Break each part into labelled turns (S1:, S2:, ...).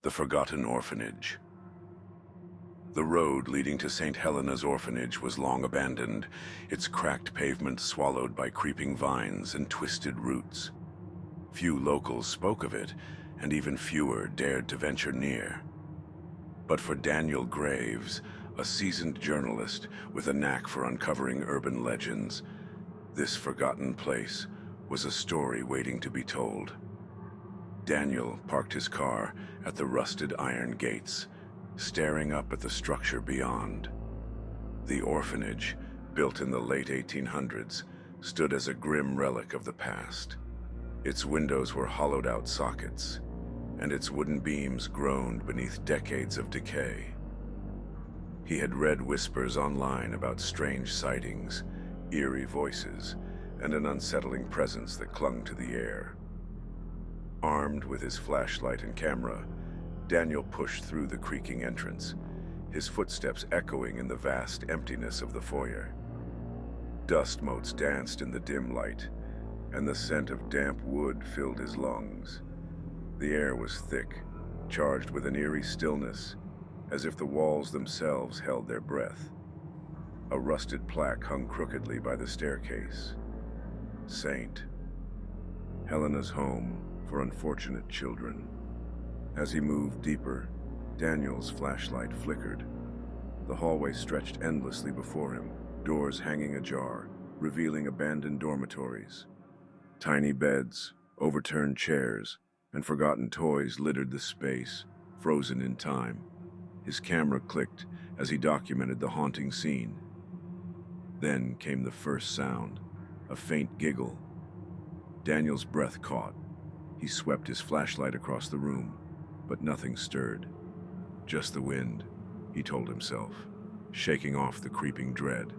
S1: The Forgotten Orphanage. The road leading to St. Helena's orphanage was long abandoned, its cracked pavement swallowed by creeping vines and twisted roots. Few locals spoke of it, and even fewer dared to venture near. But for Daniel Graves, a seasoned journalist with a knack for uncovering urban legends, this forgotten place was a story waiting to be told. Daniel parked his car at the rusted iron gates, staring up at the structure beyond. The orphanage, built in the late 1800s, stood as a grim relic of the past. Its windows were hollowed-out sockets, and its wooden beams groaned beneath decades of decay. He had read whispers online about strange sightings, eerie voices, and an unsettling presence that clung to the air. Armed with his flashlight and camera, Daniel pushed through the creaking entrance, his footsteps echoing in the vast emptiness of the foyer. Dust motes danced in the dim light, and the scent of damp wood filled his lungs. The air was thick, charged with an eerie stillness, as if the walls themselves held their breath. A rusted plaque hung crookedly by the staircase. St. Helena's home for unfortunate children. As he moved deeper, Daniel's flashlight flickered. The hallway stretched endlessly before him, doors hanging ajar, revealing abandoned dormitories. Tiny beds, overturned chairs, and forgotten toys littered the space, frozen in time. His camera clicked as he documented the haunting scene. Then came the first sound, a faint giggle. Daniel's breath caught. He swept his flashlight across the room, but nothing stirred. Just the wind, he told himself, shaking off the creeping dread.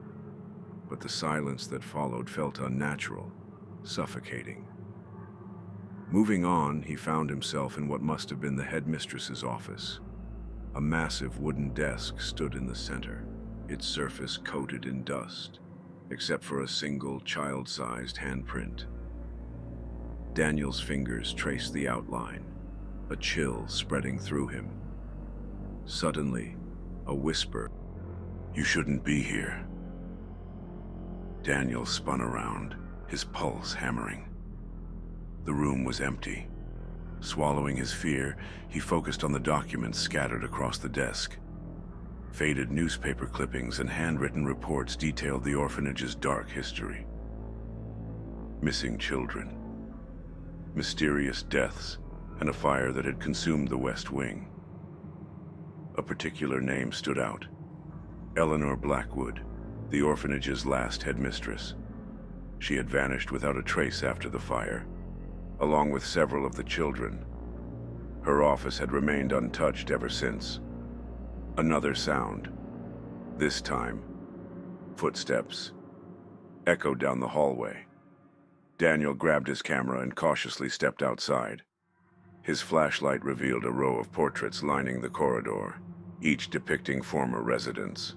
S1: But the silence that followed felt unnatural, suffocating. Moving on, he found himself in what must have been the headmistress's office. A massive wooden desk stood in the center, its surface coated in dust, except for a single child-sized handprint. Daniel's fingers traced the outline, a chill spreading through him. Suddenly, a whisper, "You shouldn't be here." Daniel spun around, his pulse hammering. The room was empty. Swallowing his fear, he focused on the documents scattered across the desk. Faded newspaper clippings and handwritten reports detailed the orphanage's dark history. Missing children, mysterious deaths, and a fire that had consumed the West Wing. A particular name stood out: Eleanor Blackwood, the orphanage's last headmistress. She had vanished without a trace after the fire, along with several of the children. Her office had remained untouched ever since. Another sound. This time, footsteps echoed down the hallway. Daniel grabbed his camera and cautiously stepped outside. His flashlight revealed a row of portraits lining the corridor, each depicting former residents.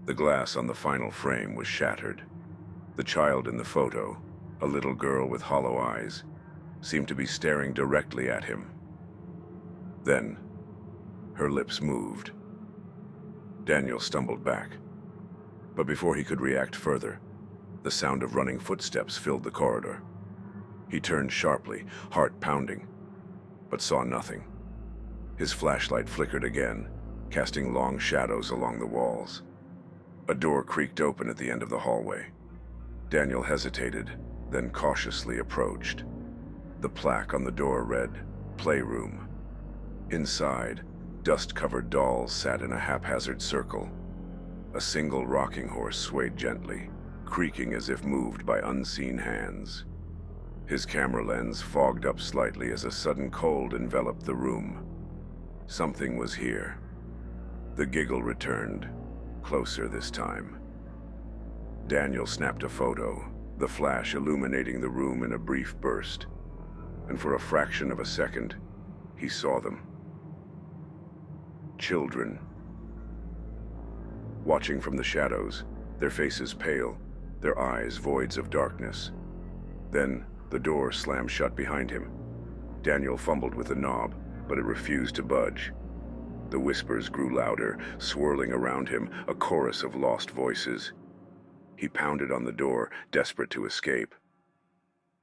S1: The glass on the final frame was shattered. The child in the photo, a little girl with hollow eyes, seemed to be staring directly at him. Then, her lips moved. Daniel stumbled back. But before he could react further, the sound of running footsteps filled the corridor. He turned sharply, heart pounding, but saw nothing. His flashlight flickered again, casting long shadows along the walls. A door creaked open at the end of the hallway. Daniel hesitated, then cautiously approached. The plaque on the door read, "Playroom." Inside, dust-covered dolls sat in a haphazard circle. A single rocking horse swayed gently, creaking as if moved by unseen hands. His camera lens fogged up slightly as a sudden cold enveloped the room. Something was here. The giggle returned, closer this time. Daniel snapped a photo, the flash illuminating the room in a brief burst. And for a fraction of a second, he saw them. Children. Watching from the shadows, their faces pale, their eyes voids of darkness. Then the door slammed shut behind him. Daniel fumbled with the knob, but it refused to budge. The whispers grew louder, swirling around him, a chorus of lost voices. He pounded on the door, desperate to escape.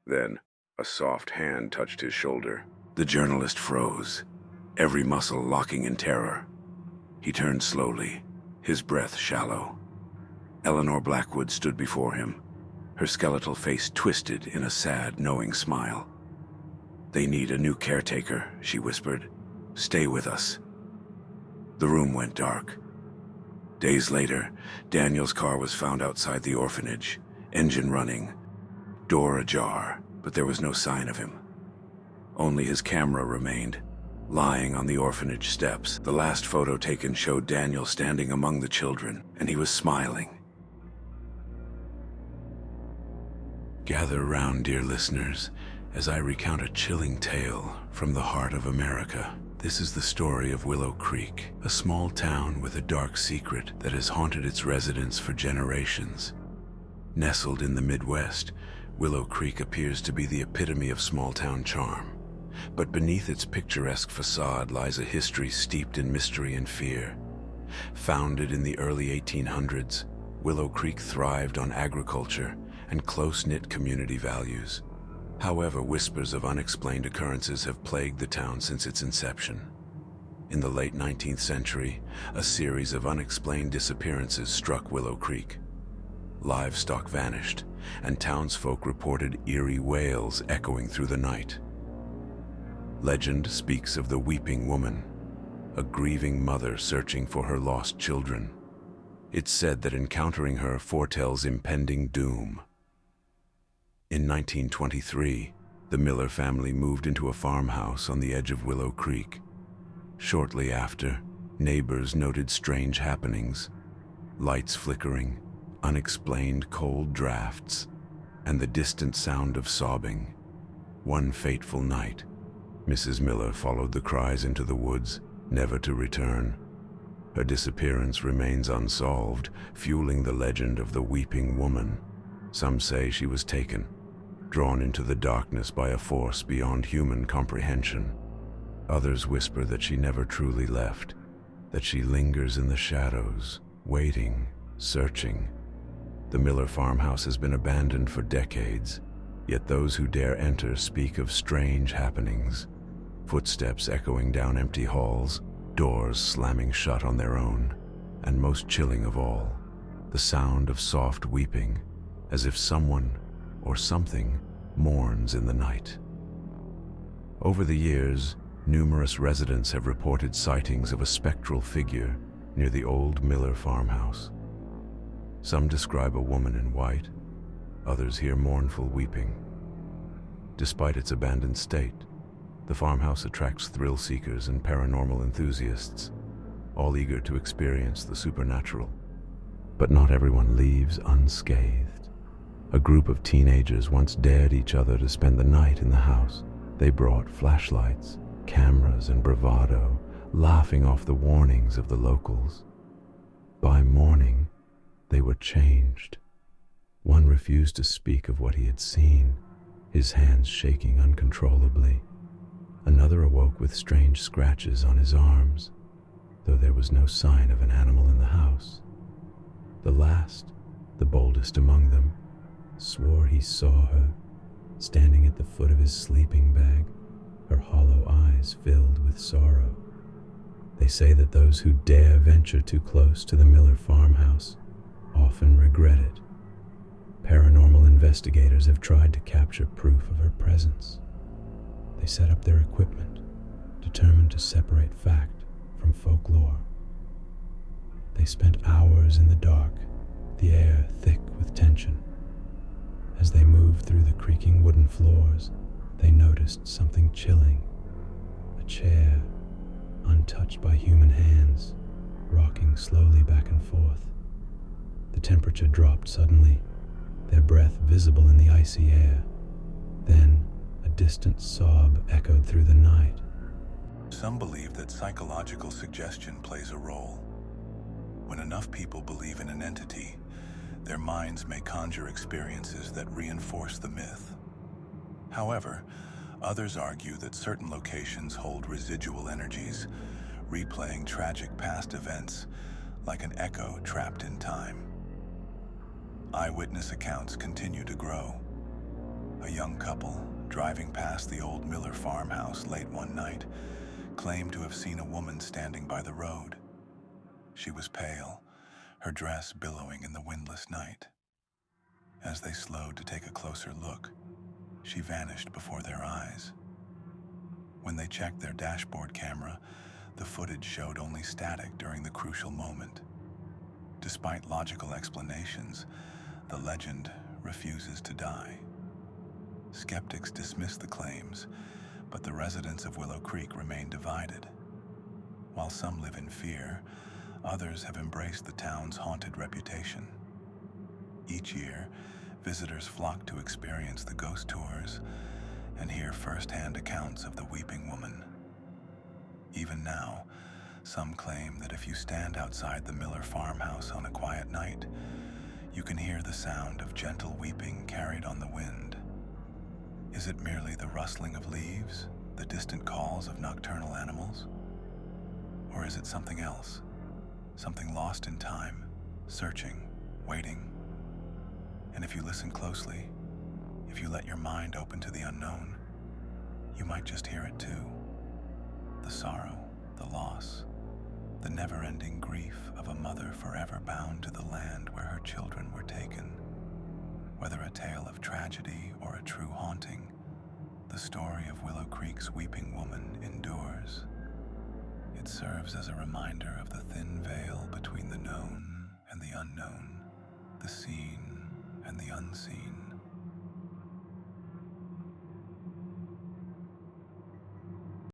S1: Then, a soft hand touched his shoulder. The journalist froze, every muscle locking in terror. He turned slowly, his breath shallow. Eleanor Blackwood stood before him, her skeletal face twisted in a sad, knowing smile. "They need a new caretaker," she whispered. "Stay with us." The room went dark. Days later, Daniel's car was found outside the orphanage, engine running, door ajar, but there was no sign of him. Only his camera remained, lying on the orphanage steps. The last photo taken showed Daniel standing among the children, and he was smiling. Gather round, dear listeners, as I recount a chilling tale from the heart of America. This is the story of Willow Creek, a small town with a dark secret that has haunted its residents for generations. Nestled in the Midwest, Willow Creek appears to be the epitome of small-town charm. But beneath its picturesque facade lies a history steeped in mystery and fear. Founded in the early 1800s, Willow Creek thrived on agriculture and close-knit community values. However, whispers of unexplained occurrences have plagued the town since its inception. In the late 19th century, a series of unexplained disappearances struck Willow Creek. Livestock vanished, and townsfolk reported eerie wails echoing through the night. Legend speaks of the Weeping Woman, a grieving mother searching for her lost children. It's said that encountering her foretells impending doom. In 1923, the Miller family moved into a farmhouse on the edge of Willow Creek. Shortly after, neighbors noted strange happenings: lights flickering, unexplained cold drafts, and the distant sound of sobbing. One fateful night, Mrs. Miller followed the cries into the woods, never to return. Her disappearance remains unsolved, fueling the legend of the Weeping Woman. Some say she was taken, drawn into the darkness by a force beyond human comprehension. Others whisper that she never truly left, that she lingers in the shadows, waiting, searching. The Miller farmhouse has been abandoned for decades, yet those who dare enter speak of strange happenings. Footsteps echoing down empty halls, doors slamming shut on their own, and most chilling of all, the sound of soft weeping, as if someone or something mourns in the night. Over the years, numerous residents have reported sightings of a spectral figure near the old Miller farmhouse. Some describe a woman in white, others hear mournful weeping. Despite its abandoned state, the farmhouse attracts thrill seekers and paranormal enthusiasts, all eager to experience the supernatural. But not everyone leaves unscathed. A group of teenagers once dared each other to spend the night in the house. They brought flashlights, cameras, and bravado, laughing off the warnings of the locals. By morning, they were changed. One refused to speak of what he had seen, his hands shaking uncontrollably. Another awoke with strange scratches on his arms, though there was no sign of an animal in the house. The last, the boldest among them, swore he saw her, standing at the foot of his sleeping bag, her hollow eyes filled with sorrow. They say that those who dare venture too close to the Miller farmhouse often regret it. Paranormal investigators have tried to capture proof of her presence. They set up their equipment, determined to separate fact from folklore. They spent hours in the dark, the air thick with tension. As they moved through the creaking wooden floors, they noticed something chilling. A chair, untouched by human hands, rocking slowly back and forth. The temperature dropped suddenly, their breath visible in the icy air. Then, a distant sob echoed through the night.
S2: Some believe that psychological suggestion plays a role. When enough people believe in an entity, their minds may conjure experiences that reinforce the myth. However, Others argue that certain locations hold residual energies, replaying tragic past events like an echo trapped in time. Eyewitness accounts continue to grow. A young couple, driving past the old Miller farmhouse late one night, claimed to have seen a woman standing by the road. She was pale, her dress billowing in the windless night. As they slowed to take a closer look, she vanished before their eyes. When they checked their dashboard camera, the footage showed only static during the crucial moment. Despite logical explanations, the legend refuses to die. Skeptics dismiss the claims, but the residents of Willow Creek remain divided. While some live in fear, others have embraced the town's haunted reputation. Each year, visitors flock to experience the ghost tours and hear first-hand accounts of the weeping woman. Even now, some claim that if you stand outside the Miller farmhouse on a quiet night, you can hear the sound of gentle weeping carried on the wind. Is it merely the rustling of leaves, the distant calls of nocturnal animals? Or is it something else, something lost in time, searching, waiting? And if you listen closely, if you let your mind open to the unknown, you might just hear it too. The sorrow, the loss, the never-ending grief of a mother forever bound to the land where her children were taken. Whether a tale of tragedy or a true haunting, the story of Willow Creek's weeping woman endures. It serves as a reminder of the thin veil between the known and the unknown, the seen and the unseen.